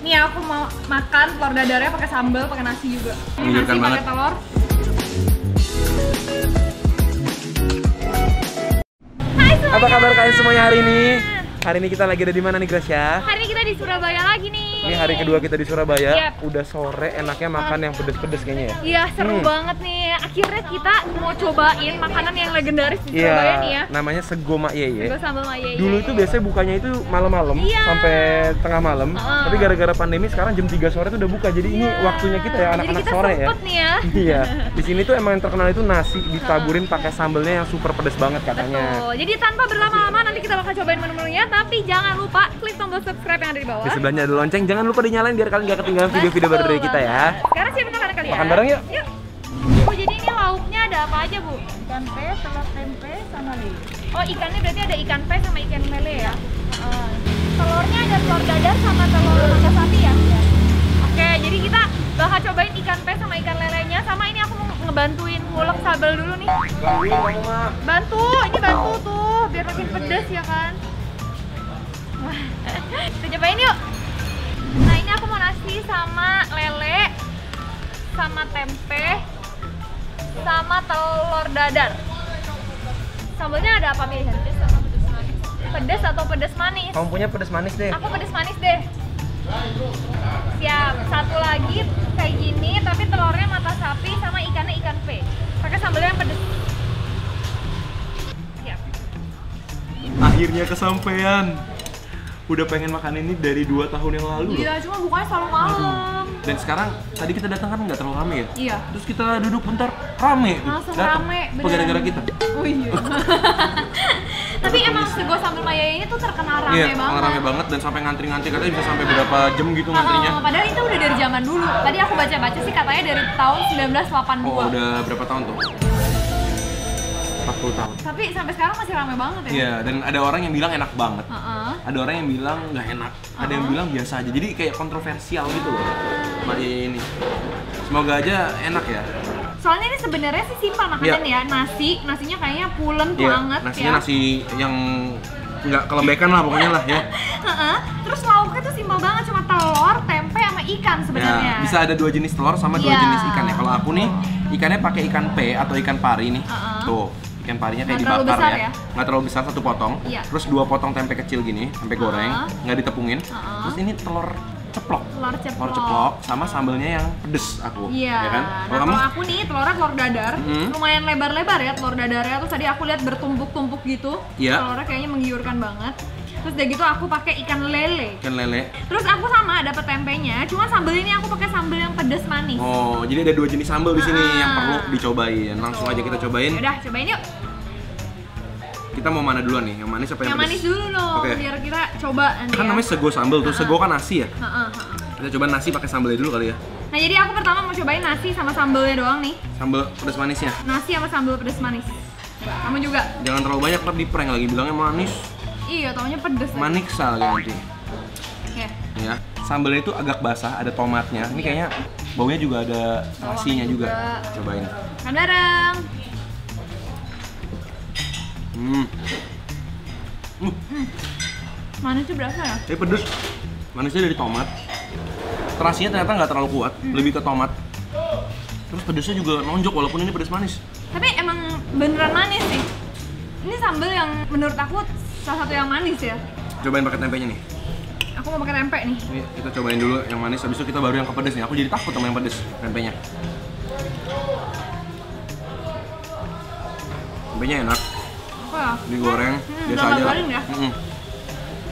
Nih aku mau makan telur dadarnya pakai sambal, pakai nasi juga. Ini nasi pakai telur. Hai semuanya. Apa kabar kalian semuanya hari ini? Hari ini kita lagi ada di mana nih, Gracia? Hari ini kita di Surabaya lagi nih. Ini hari kedua kita di Surabaya. Yep. Udah sore, enaknya makan yang pedes-pedes kayaknya ya. Iya, seru banget nih. Akhirnya kita mau cobain makanan yang legendaris di Surabaya nih ya. Namanya Sego Mak Yeye. Sego sambal Mak Yeye. Dulu itu biasanya bukanya itu malam-malam sampai tengah malam. Tapi gara-gara pandemi sekarang jam 3 sore itu udah buka. Jadi ini waktunya kita ya, anak-anak sore ya. Nih ya. Iya. Di sini tuh emang yang terkenal itu nasi ditaburin pakai sambelnya yang super pedes banget katanya. Betul. Jadi tanpa berlama-lama nanti kita bakal cobain menu-menunya, tapi jangan lupa klik tombol subscribe yang ada di bawah. Di sebelahnya ada lonceng, jangan lupa dinyalain biar kalian gak ketinggalan video-video baru dari kita ya. Sekarang siapin makanan kalian. Makan bareng yuk. Yuk. Bu, jadi ini lauknya ada apa aja, Bu? Ikan pe, telur tempe, sama lele. Oh, ikannya berarti ada ikan pe sama ikan lele ya? Telurnya ada telur dadar sama telur mata sapi ya? Oke, jadi kita bakal cobain ikan pe sama ikan lelenya. Sama ini aku mau ngebantuin ngulek sambal dulu nih. Bantu, ini bantu tuh, biar makin pedes ya kan? Wah, kita cobain yuk. Nah, ini aku mau nasi sama lele, sama tempe, sama telur dadar. Sambalnya ada apa nih? Pedes atau pedes manis? Pedes atau pedes manis? Kamu punya pedes manis deh. Aku pedes manis deh. Siap. Satu lagi kayak gini, tapi telurnya mata sapi sama ikannya ikan pe. Pakai sambalnya yang pedes. Siap. Akhirnya kesampaian. Udah pengen makan ini dari 2 tahun yang lalu. Iya, cuma bukanya selalu malam. Dan sekarang tadi kita datang kan nggak terlalu rame ya? Iya. Terus kita duduk bentar rame. Langsung Datang. rame, Apa gara-gara kita? Oh iya. Tapi emang Sego Sambal Mak Yeye ini tuh terkenal rame Iya, banget. rame banget dan sampai ngantri-ngantri katanya bisa sampai berapa jam gitu ngantrinya. Padahal itu udah dari zaman dulu. Tadi aku baca-baca sih katanya dari tahun 1982. Oh, udah berapa tahun tuh? 40 tahun. Tapi sampai sekarang masih rame banget ya. Iya, dan ada orang yang bilang enak banget. Heeh. Ada orang yang bilang nggak enak. Ada yang bilang biasa aja. Jadi kayak kontroversial gitu loh. Mak Yeye ini. Semoga aja enak ya. Soalnya ini sebenarnya sih simpel makanannya ya. Nasinya kayaknya pulen banget nasinya ya. nasi yang nggak kelembekan lah pokoknya lah ya. Heeh. Terus lauknya tuh simpel banget, cuma telur, tempe, sama ikan sebenarnya. Ya, bisa ada 2 jenis telur sama 2 jenis ikan ya. Kalau aku nih ikannya pakai ikan pe atau ikan pari nih. Tuh, ikan parinya kayak Nggak terlalu dibakar besar ya. ya? Nggak terlalu besar, 1 potong. Iya. Terus 2 potong tempe kecil gini, tempe goreng, nggak ditepungin. Terus ini telur ceplok. Telur Telur ceplok sama sambelnya yang pedes aku. Iya. Ya kan? Nah, Kalau kamu? kalau aku nih telurnya telur dadar, lumayan lebar-lebar ya telur dadarnya. Terus tadi aku lihat bertumpuk-tumpuk gitu. Iya. Telurnya kayaknya menggiurkan banget. Terus udah gitu aku pakai ikan lele. Ikan lele. Terus aku sama dapet tempenya, cuma sambal ini aku pakai sambal yang pedes manis. Oh, jadi ada 2 jenis sambal di sini yang perlu dicobain. Langsung aja kita cobain. Udah, cobain yuk. Kita mau mana duluan nih? Yang manis apa yang Yang pedes? manis dulu dong, Oke. biar kita coba nanti. Kan ya. namanya sego sambal tuh. Sego kan nasi ya. Heeh. Kita coba nasi pakai sambalnya dulu kali ya. Nah, jadi aku pertama mau cobain nasi sama sambalnya doang nih. Sambal pedas manisnya. Nasi sama sambal pedes manis. Kamu juga? Jangan terlalu banyak, ntar di prank lagi bilangnya manis. Iya, taunya pedes. Maniksa lagi nanti. Oke. Ya. Sambalnya itu agak basah, ada tomatnya. Ini kayaknya baunya juga ada nasinya juga. Cobain. Makan bareng. Manisnya berasa ya? Tapi pedes. Manisnya dari tomat. Terasinya ternyata nggak terlalu kuat, lebih ke tomat. Terus pedesnya juga nonjok walaupun ini pedes manis. Tapi emang beneran manis sih. Ini sambal yang menurut aku salah satu yang manis ya. Cobain pakai tempenya nih. Aku mau pakai tempe nih. Ini kita cobain dulu yang manis, habis itu kita baru yang ke pedes nih. Aku jadi takut sama yang pedes, tempenya. Tempenya enak, Apa ya? digoreng, biasa udah aja lah. garing ya?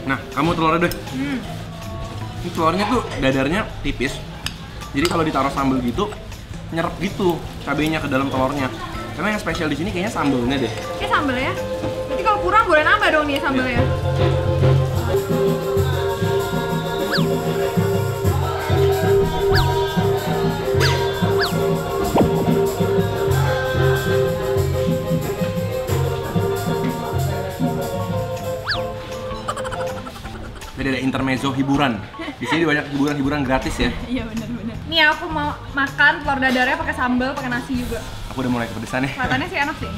Nah, kamu telurnya deh. Ini telurnya tuh dadarnya tipis. Jadi kalau ditaruh sambal gitu, nyerap gitu cabenya ke dalam telurnya. Karena yang spesial di sini kayaknya sambalnya deh. Kayak sambal ya. Nanti kalau kurang boleh nambah dong nih sambalnya. Jadi ada intermezzo hiburan. Di sini banyak hiburan-hiburan gratis ya. Iya benar-benar. Nih aku mau makan telur dadarnya pakai sambal, pakai nasi juga. Aku udah mulai kepedesan nih. Kelihatannya sih enak sih.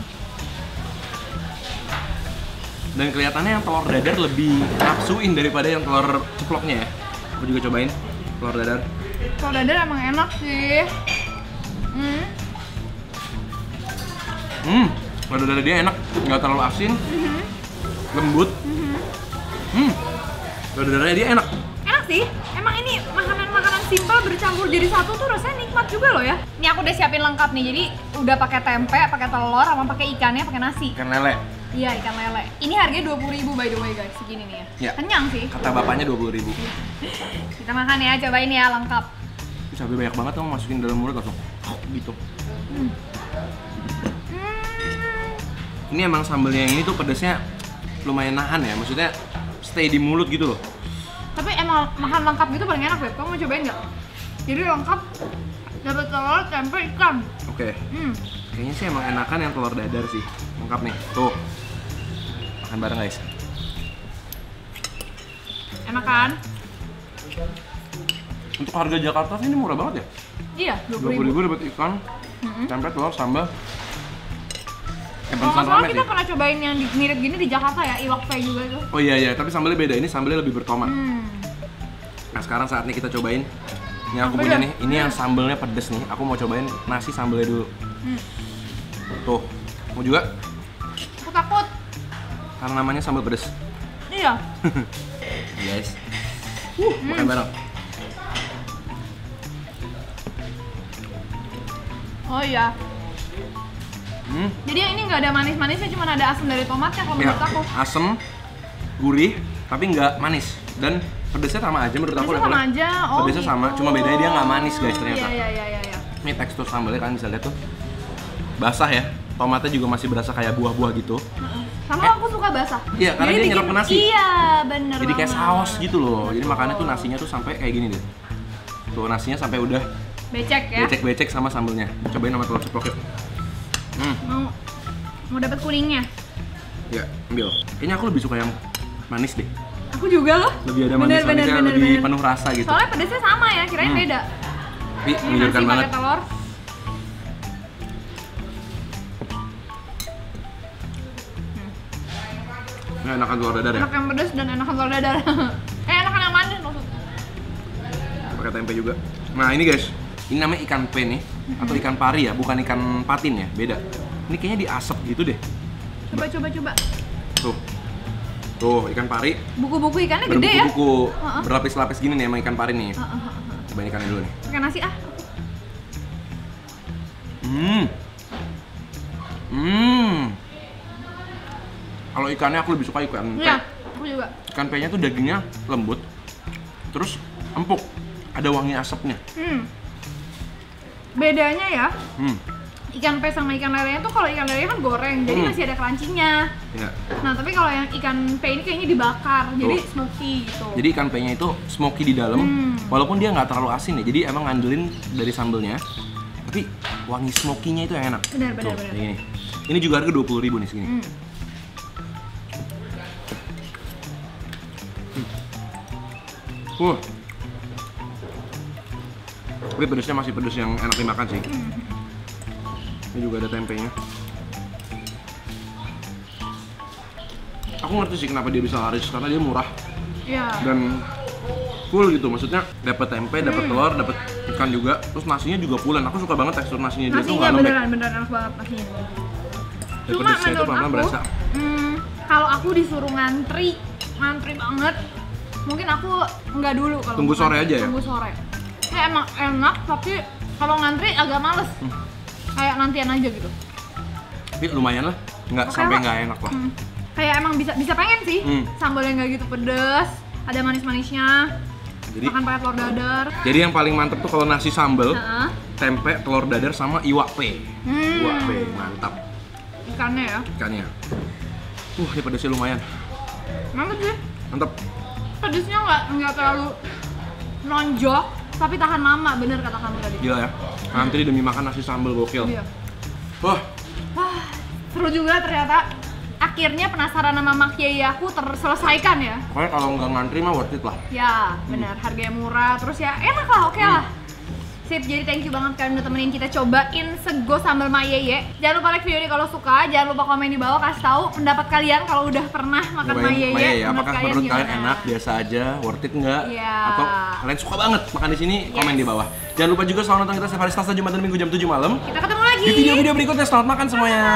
Dan kelihatannya yang telur dadar lebih nafsuin daripada yang telur ceploknya ya. Aku juga cobain. telur dadar. Telur dadar emang enak sih. Telur dadar dia enak, nggak terlalu asin, lembut. Telur dadarnya dia enak. Enak sih. Emang ini makanan-makanan simpel bercampur jadi satu tuh rasanya nikmat juga loh ya. Ini aku udah siapin lengkap nih. Jadi udah pakai tempe, pakai telur, sama pakai ikannya, pakai nasi. Ikan lele. Iya, ikan lele. Ini harganya 20.000 by the way guys, segini nih ya. Ya. Kenyang sih. Kata bapaknya 20.000. Kita makan ya, cobain ya lengkap. Cabai banyak banget tuh masukin dalam mulut langsung gitu. Ini emang sambelnya yang ini tuh pedasnya lumayan nahan ya, maksudnya stay di mulut gitu loh. Tapi emang makan lengkap gitu paling enak Beb, kamu mau cobain nggak? Jadi lengkap, dapat telur, tempe, ikan. Oke. Kayaknya sih emang enakan yang telur dadar sih. Lengkap nih, tuh. Makan bareng guys. Enak kan? Untuk harga Jakarta sih ini murah banget ya? Iya, 20.000 dapat ikan, tempe, telur, sambal. Kalau nggak salah kita pernah cobain yang mirip gini di Jakarta ya, iwak fry juga itu. Oh iya, tapi sambalnya beda. Ini sambalnya lebih bertomat. Nah sekarang saatnya kita cobain. Ini aku punya nih, ini yang sambalnya pedes nih. Aku mau cobain nasi sambalnya dulu. Tuh, mau juga? Aku takut. Karena namanya sambal pedes. Iya. Guys, makan bareng. Oh iya. Jadi yang ini nggak ada manis-manisnya, cuma ada asam dari tomatnya kalau menurut aku. Asam, gurih, tapi nggak manis. Dan pedesnya sama aja menurut aku. Pedesnya sama aja, oh pedesnya gitu. sama, cuma bedanya dia nggak manis guys ternyata. Iya. Ini tekstur sambalnya kalian bisa lihat tuh. Basah ya, tomatnya juga masih berasa kayak buah-buah gitu. Sama aku suka basah. Iya, karena dia nyerap ke nasi. Iya, bener. Jadi kayak banget. saus gitu loh. Jadi makannya tuh nasinya tuh sampai kayak gini deh. Tuh nasinya sampai udah becek ya. Becek-becek sama sambelnya. Cobain sama telur ceplok yuk. Mau dapat kuningnya. Ya, ambil. Kayaknya aku lebih suka yang manis deh. Aku juga loh. Lebih ada manis-manisnya, lebih penuh rasa gitu. Soalnya pedasnya sama ya, kirain beda. Tapi Ini menyegarkan nasi banget. pakai telur. Ini enakan telur dadar ya? Enak yang pedas dan enakan telur dadar. Enakan yang manis maksud. Pakai tempe juga. Nah ini guys, ini namanya ikan pe nih, atau ikan pari ya, bukan ikan patin ya, beda. Ini kayaknya diasap gitu deh. Coba. Tuh, ikan pari. Buku-buku ikannya gede ya. Berbuku-buku, berlapis-lapis gini nih emang ikan pari nih. Cobain ikannya dulu nih. Pakai nasi ah. Kalau ikannya aku lebih suka ikan pe. Iya, aku juga. Ikan pe-nya tuh dagingnya lembut, terus empuk, ada wangi asapnya. Bedanya ya, ikan pe sama ikan lelenya tuh kalau ikan lele kan goreng, jadi masih ada crunchy-nya. Ya. Nah tapi kalau yang ikan pe ini kayaknya dibakar, jadi smoky gitu. Jadi ikan pe-nya itu smoky di dalam, walaupun dia nggak terlalu asin ya, jadi emang ngandelin dari sambelnya. Tapi wangi smoky-nya itu yang enak. Benar. Ini juga harga 20.000 nih segini. Tapi pedesnya masih pedes yang enak dimakan sih. Ini juga ada tempenya. Aku ngerti sih kenapa dia bisa laris, karena dia murah. Iya. Dan full gitu, maksudnya dapat tempe, dapat telur, dapat ikan juga, terus nasinya juga fulan. Aku suka banget tekstur nasinya dia tuh nggak lembek. beneran enak banget nasinya. Dan Cuma pedesnya itu menurut pelan-pelan aku, berasa. kalau aku disuruh ngantri banget, mungkin aku nggak dulu kalau Tunggu sore aja ya? Tunggu sore. Ini emang enak, tapi kalau ngantri agak males. Kayak nantian aja gitu. Tapi lumayan lah, nggak Oke sampai lah. nggak enak lah. Kayak emang bisa pengen sih. Sambalnya nggak gitu pedes, ada manis-manisnya. Jadi, Makan pakai telur dadar. jadi yang paling mantep tuh kalau nasi sambal, Heeh. tempe, telur dadar sama iwak pe. Iwak pe, mantap. Ikannya ya. Ikannya. Ini pedesnya lumayan. Mantap sih. Mantap. Pedesnya nggak terlalu nonjok, tapi tahan lama, bener kata kamu tadi. Gila ya. Antri demi makan nasi sambal gokil. Iya. Wah, Seru juga ternyata. Akhirnya penasaran sama makyai aku terselesaikan ya. pokoknya kalau nggak ngantri mah worth it lah. Ya, benar. Harganya murah, terus ya enak lah, oke lah. Sip, jadi thank you banget kalian udah temenin kita cobain sego sambal mayeye. Jangan lupa like video ini kalau suka, jangan lupa komen di bawah kasih tahu pendapat kalian kalau udah pernah makan mayeye. Apakah menurut kalian enak, biasa aja, worth it nggak? Atau kalian suka banget makan di sini? Komen di bawah. Jangan lupa juga selalu nonton kita setiap hari Selasa, Jumat, dan Minggu jam 7 malam. Kita ketemu lagi di video-video berikutnya. Selamat makan semuanya.